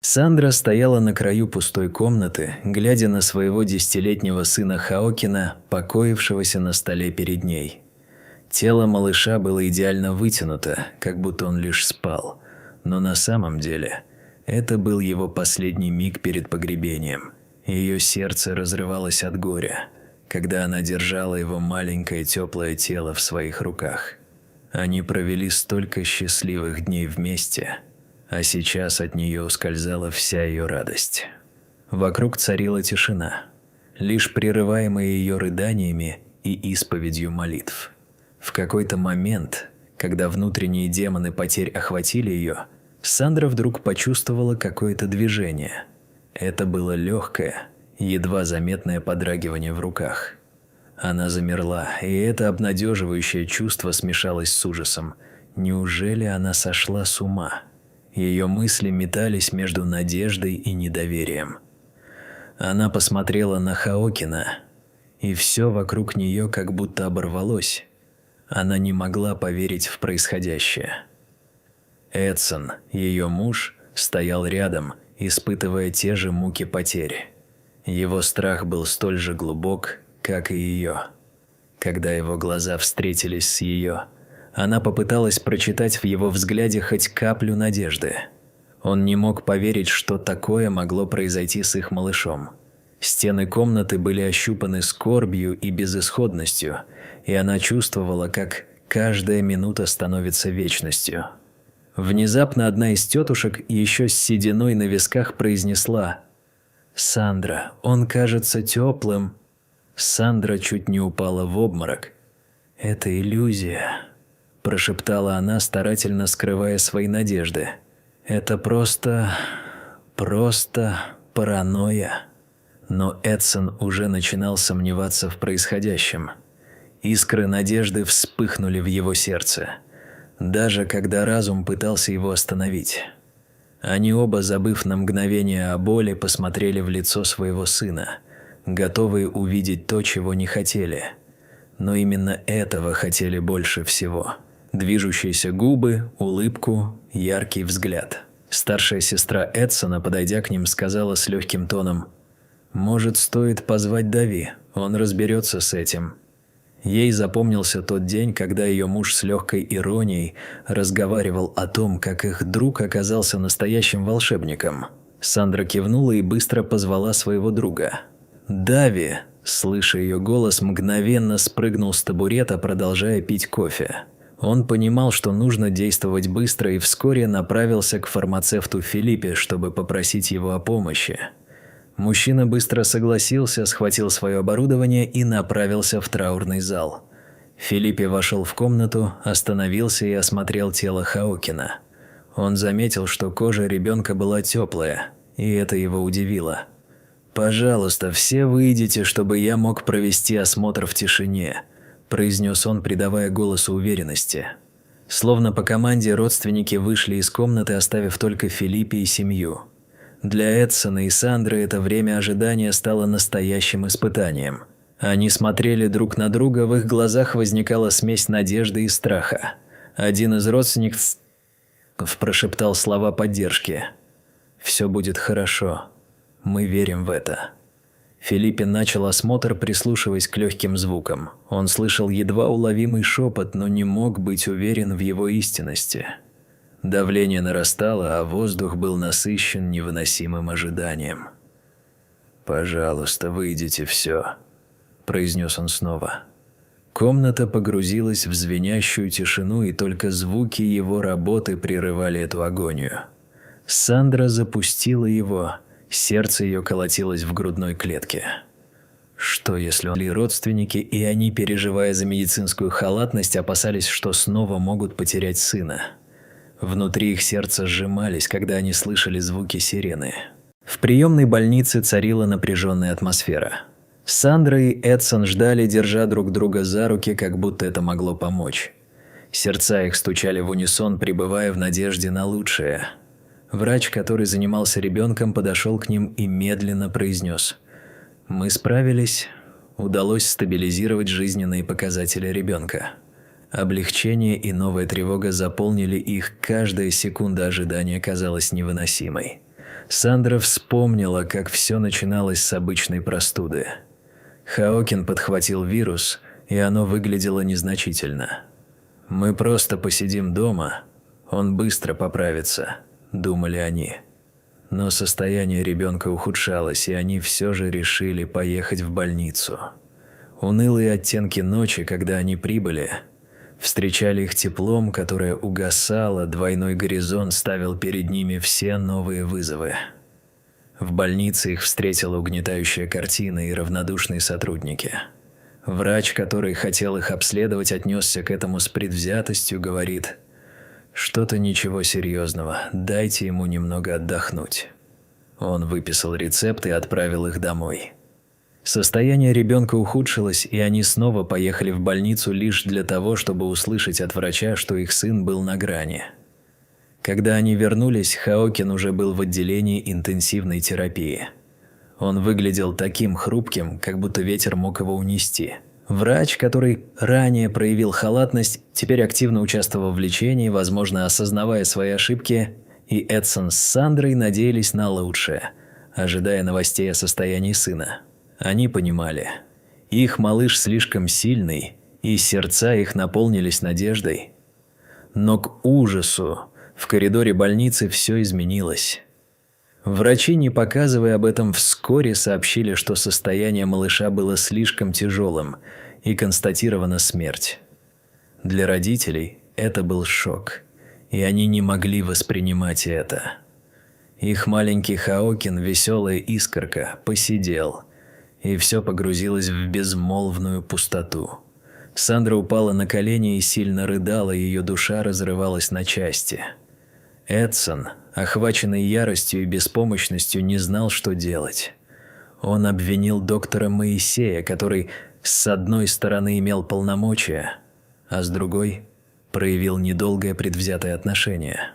Сандра стояла на краю пустой комнаты, глядя на своего 10-летнего сына Хаокина, покоившегося на столе перед ней. Тело малыша было идеально вытянуто, как будто он лишь спал, но на самом деле это был его последний миг перед погребением. Ее сердце разрывалось от горя, когда она держала его маленькое теплое тело в своих руках. Они провели столько счастливых дней вместе, а сейчас от нее ускользала вся ее радость. Вокруг царила тишина, лишь прерываемая ее рыданиями и исповедью молитв. В какой-то момент, когда внутренние демоны потерь охватили ее, Сандра вдруг почувствовала какое-то движение. Это было легкое, едва заметное подрагивание в руках. Она замерла, и это обнадеживающее чувство смешалось с ужасом. Неужели она сошла с ума? Ее мысли метались между надеждой и недоверием. Она посмотрела на Хаокина, и все вокруг нее как будто оборвалось. Она не могла поверить в происходящее. Эдсон, ее муж, стоял рядом, испытывая те же муки потерь. Его страх был столь же глубок, как и ее. Когда его глаза встретились с ее, она попыталась прочитать в его взгляде хоть каплю надежды. Он не мог поверить, что такое могло произойти с их малышом. Стены комнаты были ощупаны скорбью и безысходностью, и она чувствовала, как каждая минута становится вечностью. Внезапно одна из тетушек еще с сединой на висках произнесла: «Сандра, он кажется теплым». Сандра чуть не упала в обморок. «Это иллюзия», – прошептала она, старательно скрывая свои надежды. «Это просто паранойя». Но Эдсон уже начинал сомневаться в происходящем. Искры надежды вспыхнули в его сердце, даже когда разум пытался его остановить. Они оба, забыв на мгновение о боли, посмотрели в лицо своего сына, готовые увидеть то, чего не хотели. Но именно этого хотели больше всего. Движущиеся губы, улыбку, яркий взгляд. Старшая сестра Эдсона, подойдя к ним, сказала с легким тоном: «Может, стоит позвать Дави, он разберется с этим». Ей запомнился тот день, когда ее муж с легкой иронией разговаривал о том, как их друг оказался настоящим волшебником. Сандра кивнула и быстро позвала своего друга. «Дави», слыша ее голос, мгновенно спрыгнул с табурета, продолжая пить кофе. Он понимал, что нужно действовать быстро, и вскоре направился к фармацевту Филиппе, чтобы попросить его о помощи. Мужчина быстро согласился, схватил свое оборудование и направился в траурный зал. Филиппе вошел в комнату, остановился и осмотрел тело Хаокина. Он заметил, что кожа ребенка была теплая, и это его удивило. «Пожалуйста, все выйдите, чтобы я мог провести осмотр в тишине», – произнес он, придавая голосу уверенности. Словно по команде родственники вышли из комнаты, оставив только Филиппе и семью. Для Эдсона и Сандры это время ожидания стало настоящим испытанием. Они смотрели друг на друга, в их глазах возникала смесь надежды и страха. Один из родственников прошептал слова поддержки. «Все будет хорошо. Мы верим в это». Филиппе начал осмотр, прислушиваясь к легким звукам. Он слышал едва уловимый шепот, но не мог быть уверен в его истинности. Давление нарастало, а воздух был насыщен невыносимым ожиданием. «Пожалуйста, выйдите все», – произнес он снова. Комната погрузилась в звенящую тишину, и только звуки его работы прерывали эту агонию. Сандра запустила его, сердце ее колотилось в грудной клетке. Что если он ли родственники, и они, переживая за медицинскую халатность, опасались, что снова могут потерять сына? Внутри их сердца сжимались, когда они слышали звуки сирены. В приемной больнице царила напряженная атмосфера. Сандра и Эдсон ждали, держа друг друга за руки, как будто это могло помочь. Сердца их стучали в унисон, пребывая в надежде на лучшее. Врач, который занимался ребенком, подошел к ним и медленно произнес: «Мы справились, удалось стабилизировать жизненные показатели ребенка». Облегчение и новая тревога заполнили их, каждая секунда ожидания казалась невыносимой. Сандра вспомнила, как все начиналось с обычной простуды. Хаокин подхватил вирус, и оно выглядело незначительно. «Мы просто посидим дома, он быстро поправится», – думали они. Но состояние ребенка ухудшалось, и они все же решили поехать в больницу. Унылые оттенки ночи, когда они прибыли, встречали их теплом, которое угасало, двойной горизонт ставил перед ними все новые вызовы. В больнице их встретила угнетающая картина и равнодушные сотрудники. Врач, который хотел их обследовать, отнесся к этому с предвзятостью, говорит: «Что-то ничего серьезного, дайте ему немного отдохнуть». Он выписал рецепт и отправил их домой. Состояние ребенка ухудшилось, и они снова поехали в больницу лишь для того, чтобы услышать от врача, что их сын был на грани. Когда они вернулись, Хаокин уже был в отделении интенсивной терапии. Он выглядел таким хрупким, как будто ветер мог его унести. Врач, который ранее проявил халатность, теперь активно участвовал в лечении, возможно, осознавая свои ошибки, и Эдсон с Сандрой надеялись на лучшее, ожидая новостей о состоянии сына. Они понимали, их малыш слишком сильный, и сердца их наполнились надеждой. Но к ужасу в коридоре больницы все изменилось. Врачи, не показывая об этом, вскоре сообщили, что состояние малыша было слишком тяжелым, и констатирована смерть. Для родителей это был шок, и они не могли воспринимать это. Их маленький Хаокин, веселая искорка, посидел, и все погрузилось в безмолвную пустоту. Сандра упала на колени и сильно рыдала, ее душа разрывалась на части. Эдсон, охваченный яростью и беспомощностью, не знал, что делать. Он обвинил доктора Моисея, который с одной стороны имел полномочия, а с другой проявил недолгое предвзятое отношение.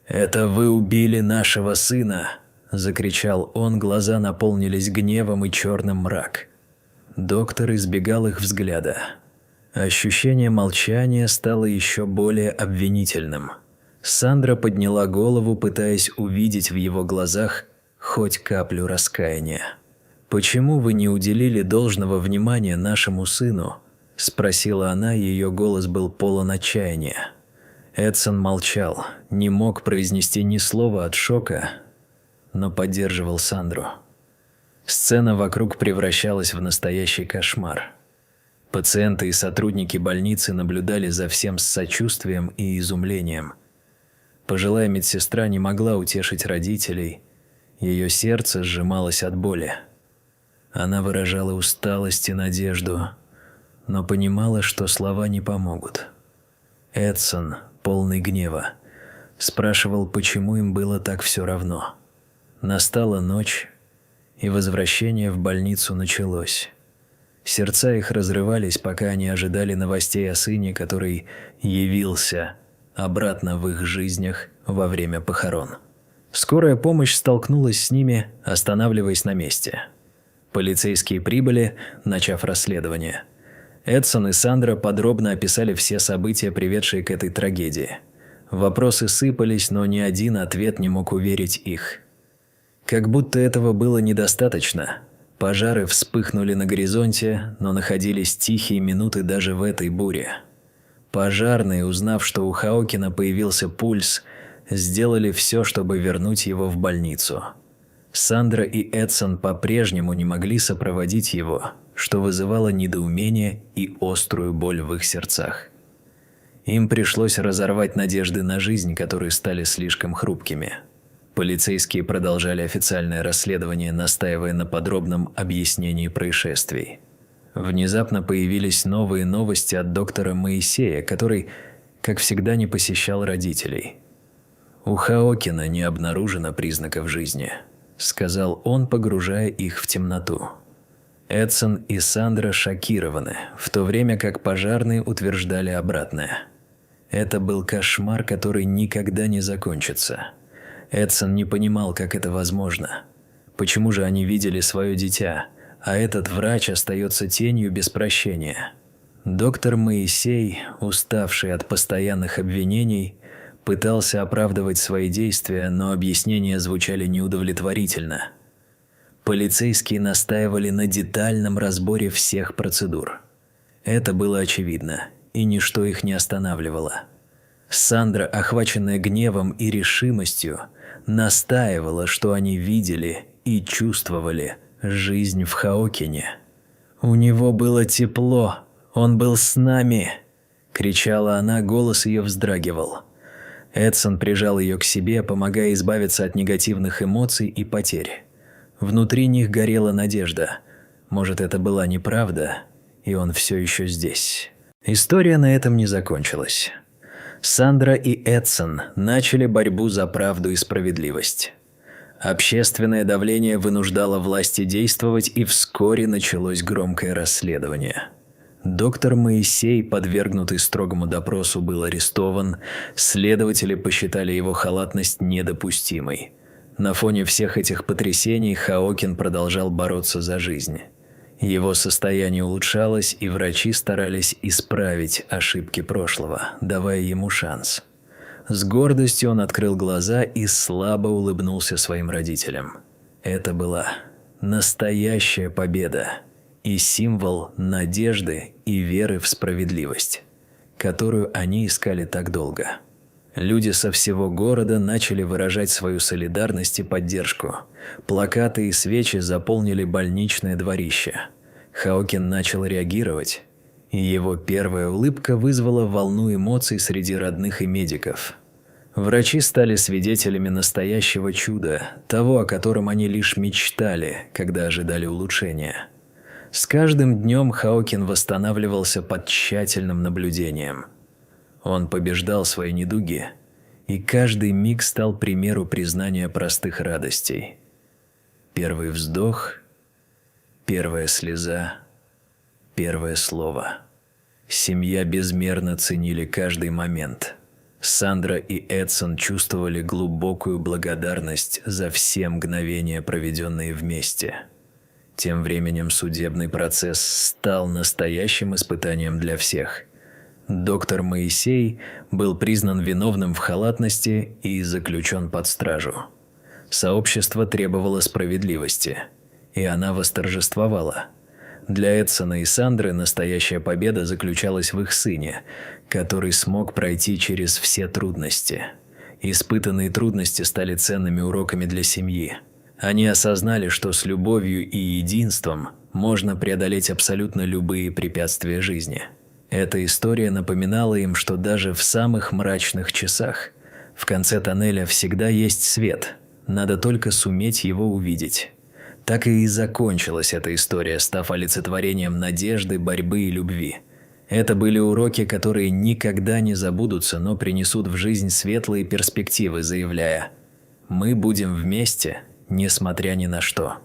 «Это вы убили нашего сына!» – закричал он, глаза наполнились гневом и черным мрак. Доктор избегал их взгляда. Ощущение молчания стало еще более обвинительным. Сандра подняла голову, пытаясь увидеть в его глазах хоть каплю раскаяния. «Почему вы не уделили должного внимания нашему сыну?» – спросила она, и ее голос был полон отчаяния. Эдсон молчал, не мог произнести ни слова от шока, но поддерживал Сандру. Сцена вокруг превращалась в настоящий кошмар. Пациенты и сотрудники больницы наблюдали за всем с сочувствием и изумлением. Пожилая медсестра не могла утешить родителей, ее сердце сжималось от боли. Она выражала усталость и надежду, но понимала, что слова не помогут. Эдсон, полный гнева, спрашивал, почему им было так все равно. Настала ночь, и возвращение в больницу началось. Сердца их разрывались, пока они ожидали новостей о сыне, который явился обратно в их жизнях во время похорон. Скорая помощь столкнулась с ними, останавливаясь на месте. Полицейские прибыли, начав расследование. Эдсон и Сандра подробно описали все события, приведшие к этой трагедии. Вопросы сыпались, но ни один ответ не мог уверить их. Как будто этого было недостаточно. Пожары вспыхнули на горизонте, но находились тихие минуты даже в этой буре. Пожарные, узнав, что у Хаокина появился пульс, сделали все, чтобы вернуть его в больницу. Сандра и Эдсон по-прежнему не могли сопроводить его, что вызывало недоумение и острую боль в их сердцах. Им пришлось разорвать надежды на жизнь, которые стали слишком хрупкими. Полицейские продолжали официальное расследование, настаивая на подробном объяснении происшествий. Внезапно появились новые новости от доктора Моисея, который, как всегда, не посещал родителей. «У Хаокина не обнаружено признаков жизни», – сказал он, погружая их в темноту. Эдсон и Сандра шокированы, в то время как пожарные утверждали обратное. Это был кошмар, который никогда не закончится. Эдсон не понимал, как это возможно. Почему же они видели свое дитя, а этот врач остается тенью без прощения? Доктор Моисей, уставший от постоянных обвинений, пытался оправдывать свои действия, но объяснения звучали неудовлетворительно. Полицейские настаивали на детальном разборе всех процедур. Это было очевидно, и ничто их не останавливало. Сандра, охваченная гневом и решимостью, настаивала, что они видели и чувствовали жизнь в Хаокине. «У него было тепло, он был с нами!» – кричала она, голос ее вздрагивал. Эдсон прижал ее к себе, помогая избавиться от негативных эмоций и потерь. Внутри них горела надежда. Может, это была неправда, и он все еще здесь. История на этом не закончилась. Сандра и Эдсон начали борьбу за правду и справедливость. Общественное давление вынуждало власти действовать, и вскоре началось громкое расследование. Доктор Моисей, подвергнутый строгому допросу, был арестован, следователи посчитали его халатность недопустимой. На фоне всех этих потрясений Хаокин продолжал бороться за жизнь. Его состояние улучшалось, и врачи старались исправить ошибки прошлого, давая ему шанс. С гордостью он открыл глаза и слабо улыбнулся своим родителям. Это была настоящая победа и символ надежды и веры в справедливость, которую они искали так долго. Люди со всего города начали выражать свою солидарность и поддержку. Плакаты и свечи заполнили больничное дворище. Хаокин начал реагировать, и его первая улыбка вызвала волну эмоций среди родных и медиков. Врачи стали свидетелями настоящего чуда, того, о котором они лишь мечтали, когда ожидали улучшения. С каждым днем Хаокин восстанавливался под тщательным наблюдением. Он побеждал свои недуги, и каждый миг стал примеру признания простых радостей. Первый вздох, первая слеза, первое слово. Семья безмерно ценили каждый момент. Сандра и Эдсон чувствовали глубокую благодарность за все мгновения, проведенные вместе. Тем временем судебный процесс стал настоящим испытанием для всех. Доктор Моисей был признан виновным в халатности и заключен под стражу. Сообщество требовало справедливости, и она восторжествовала. Для Эдсона и Сандры настоящая победа заключалась в их сыне, который смог пройти через все трудности. Испытанные трудности стали ценными уроками для семьи. Они осознали, что с любовью и единством можно преодолеть абсолютно любые препятствия жизни. Эта история напоминала им, что даже в самых мрачных часах в конце тоннеля всегда есть свет, надо только суметь его увидеть. Так и закончилась эта история, став олицетворением надежды, борьбы и любви. Это были уроки, которые никогда не забудутся, но принесут в жизнь светлые перспективы, заявляя: «Мы будем вместе, несмотря ни на что».